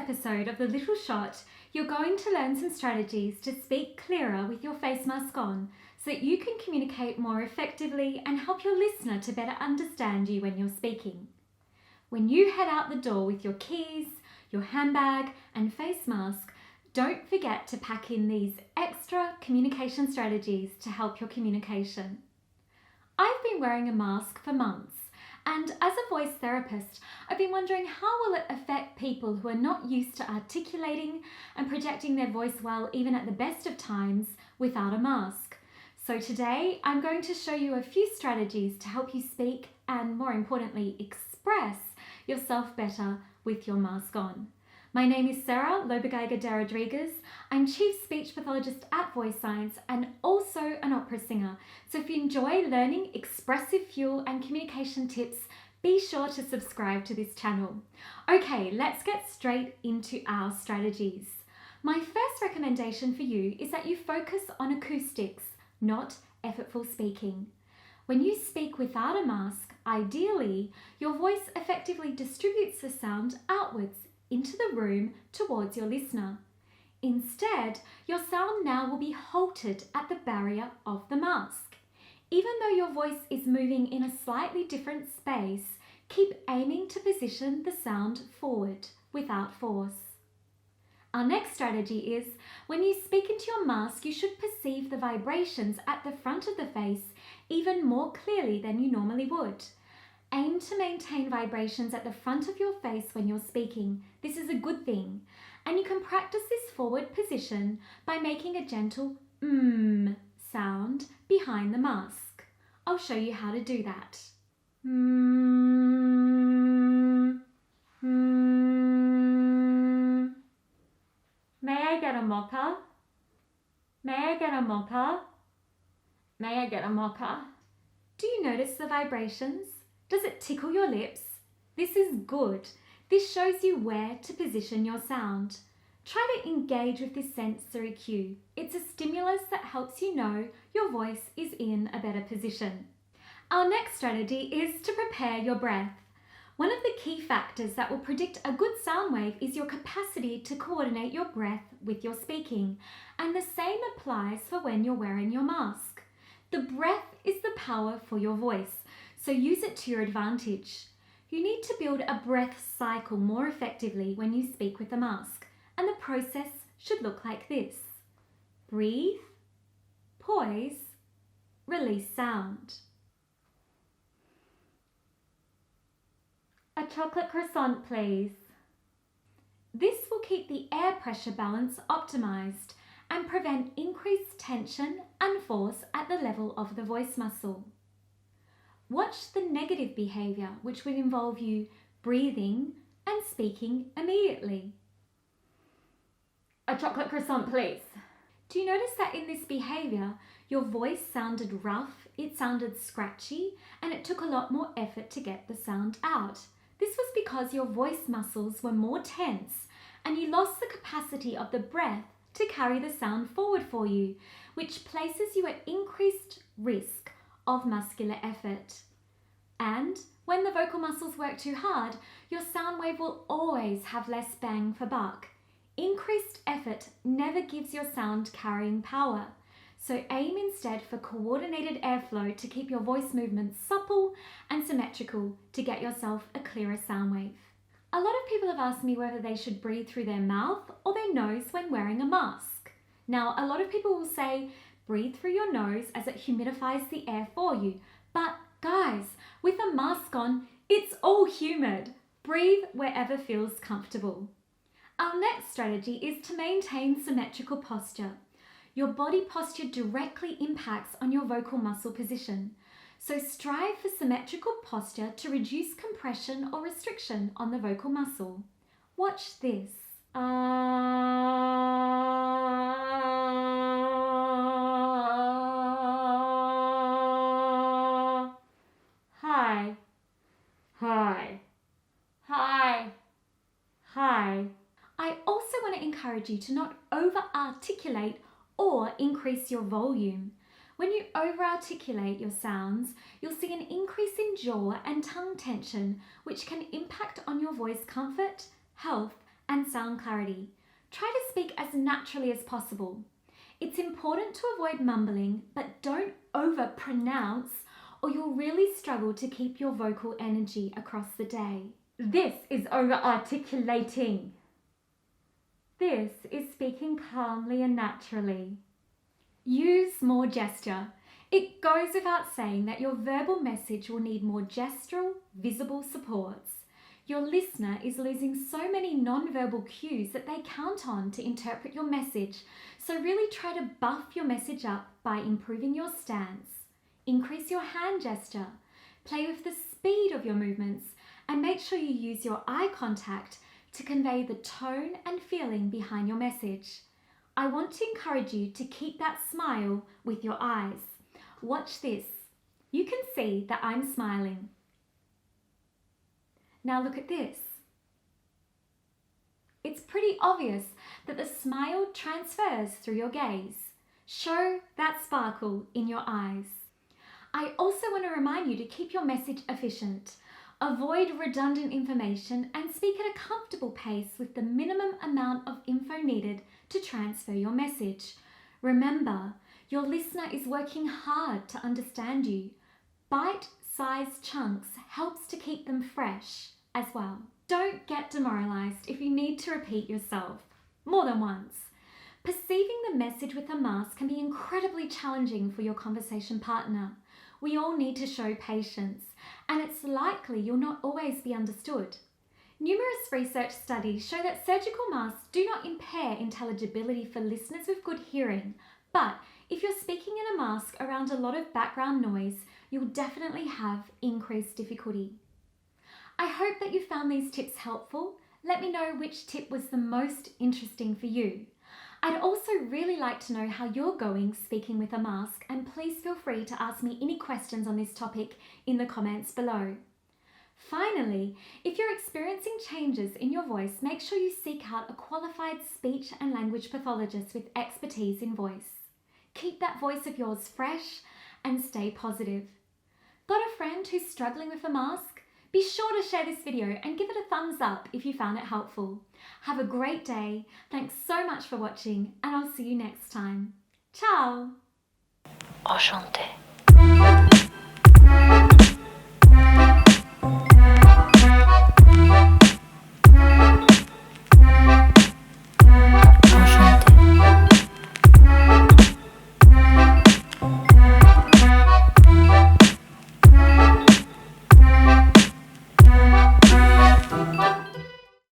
episode of The Little Shot, you're going to learn some strategies to speak clearer with your face mask on so that you can communicate more effectively and help your listener to better understand you when you're speaking. When you head out the door with your keys, your handbag and face mask, don't forget to pack in these extra communication strategies to help your communication. I've been wearing a mask for months, and as a voice therapist, I've been wondering how will it affect people who are not used to articulating and projecting their voice well even at the best of times without a mask. So today I'm going to show you a few strategies to help you speak and, more importantly, express yourself better with your mask on. My name is Sarah Rodriguez. I'm Chief Speech Pathologist at Voice Science and also an opera singer. So if you enjoy learning expressive fuel and communication tips, be sure to subscribe to this channel. Okay, let's get straight into our strategies. My first recommendation for you is that you focus on acoustics, not effortful speaking. When you speak without a mask, ideally, your voice effectively distributes the sound outwards into the room towards your listener. Instead, your sound now will be halted at the barrier of the mask. Even though your voice is moving in a slightly different space, keep aiming to position the sound forward without force. Our next strategy is, when you speak into your mask, you should perceive the vibrations at the front of the face even more clearly than you normally would. Aim to maintain vibrations at the front of your face when you're speaking. This is a good thing. And you can practice this forward position by making a gentle sound behind the mask. I'll show you how to do that. May I get a mocha? May I get a mocha? May I get a mocha? Do you notice the vibrations? Does it tickle your lips? This is good. This shows you where to position your sound. Try to engage with this sensory cue. It's a stimulus that helps you know your voice is in a better position. Our next strategy is to prepare your breath. One of the key factors that will predict a good sound wave is your capacity to coordinate your breath with your speaking, and the same applies for when you're wearing your mask. The breath is the power for your voice, so use it to your advantage. You need to build a breath cycle more effectively when you speak with a mask, and the process should look like this. Breathe, poise, release sound. A chocolate croissant, please. This will keep the air pressure balance optimized and prevent increased tension and force at the level of the voice muscle. Watch the negative behavior, which would involve you breathing and speaking immediately. A chocolate croissant, please. Do you notice that in this behavior, your voice sounded rough, it sounded scratchy, and it took a lot more effort to get the sound out? This was because your voice muscles were more tense and you lost the capacity of the breath to carry the sound forward for you, which places you at increased risk of muscular effort. And when the vocal muscles work too hard, your sound wave will always have less bang for buck. Increased effort never gives your sound carrying power, so aim instead for coordinated airflow to keep your voice movements supple and symmetrical to get yourself a clearer sound wave. A lot of people have asked me whether they should breathe through their mouth or their nose when wearing a mask. Now, a lot of people will say breathe through your nose as it humidifies the air for you, but guys, with a mask on, it's all humid. Breathe wherever feels comfortable. Our next strategy is to maintain symmetrical posture. Your body posture directly impacts on your vocal muscle position, so strive for symmetrical posture to reduce compression or restriction on the vocal muscle. Watch this. Hi, hi, hi, hi. I also want to encourage you to not over-articulate or increase your volume. When you over-articulate your sounds, you'll see an increase in jaw and tongue tension, which can impact on your voice comfort, health, and sound clarity. Try to speak as naturally as possible. It's important to avoid mumbling, but don't over-pronounce or you'll really struggle to keep your vocal energy across the day. This is over-articulating. This is speaking calmly and naturally. Use more gesture. It goes without saying that your verbal message will need more gestural, visible supports. Your listener is losing so many non-verbal cues that they count on to interpret your message, so really try to buff your message up by improving your stance. Increase your hand gesture, play with the speed of your movements, and make sure you use your eye contact to convey the tone and feeling behind your message. I want to encourage you to keep that smile with your eyes. Watch this. You can see that I'm smiling. Now look at this. It's pretty obvious that the smile transfers through your gaze. Show that sparkle in your eyes. I also want to remind you to keep your message efficient. Avoid redundant information and speak at a comfortable pace with the minimum amount of info needed to transfer your message. Remember, your listener is working hard to understand you. Bite-sized chunks helps to keep them fresh as well. Don't get demoralized if you need to repeat yourself more than once. Perceiving the message with a mask can be incredibly challenging for your conversation partner. We all need to show patience, and it's likely you'll not always be understood. Numerous research studies show that surgical masks do not impair intelligibility for listeners with good hearing, but if you're speaking in a mask around a lot of background noise, you'll definitely have increased difficulty. I hope that you found these tips helpful. Let me know which tip was the most interesting for you. I'd also really like to know how you're going speaking with a mask, and please feel free to ask me any questions on this topic in the comments below. Finally, if you're experiencing changes in your voice, make sure you seek out a qualified speech and language pathologist with expertise in voice. Keep that voice of yours fresh and stay positive. Got a friend who's struggling with a mask? Be sure to share this video and give it a thumbs up if you found it helpful. Have a great day. Thanks so much for watching, and I'll see you next time. Ciao! Enchanté.